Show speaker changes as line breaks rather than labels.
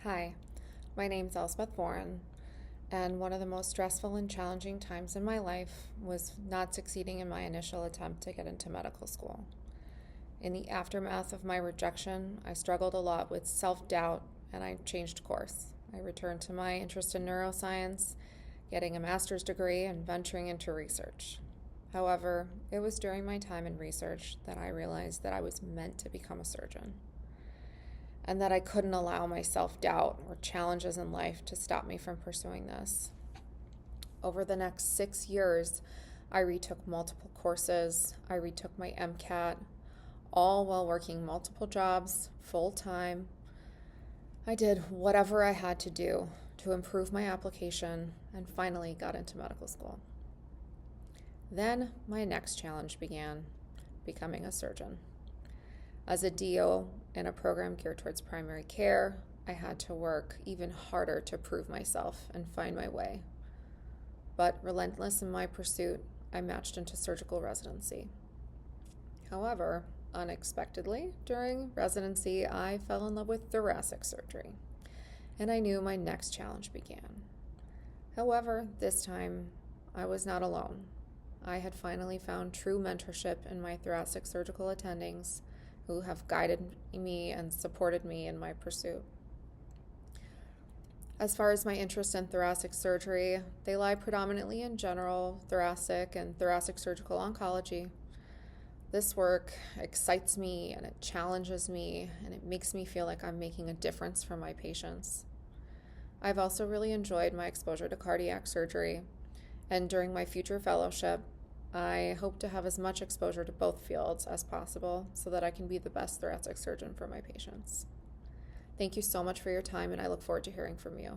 Hi, my name's Elspeth Foran, and one of the most stressful and challenging times in my life was not succeeding in my initial attempt to get into medical school. In the aftermath of my rejection, I struggled a lot with self-doubt and I changed course. I returned to my interest in neuroscience, getting a master's degree and venturing into research. However, it was during my time in research that I realized that I was meant to become a surgeon, and that I couldn't allow my self-doubt or challenges in life to stop me from pursuing this. Over the next 6 years, I retook multiple courses, I retook my MCAT, all while working multiple jobs, full-time. I did whatever I had to do to improve my application and finally got into medical school. Then my next challenge began, becoming a surgeon. As a DO in a program geared towards primary care, I had to work even harder to prove myself and find my way. But relentless in my pursuit, I matched into surgical residency. However, unexpectedly, during residency, I fell in love with thoracic surgery, and I knew my next challenge began. However, this time, I was not alone. I had finally found true mentorship in my thoracic surgical attendings, who have guided me and supported me in my pursuit. As far as my interest in thoracic surgery, they lie predominantly in general thoracic and thoracic surgical oncology. This work excites me and it challenges me and it makes me feel like I'm making a difference for my patients. I've also really enjoyed my exposure to cardiac surgery, and during my future fellowship, I hope to have as much exposure to both fields as possible so that I can be the best thoracic surgeon for my patients. Thank you so much for your time, and I look forward to hearing from you.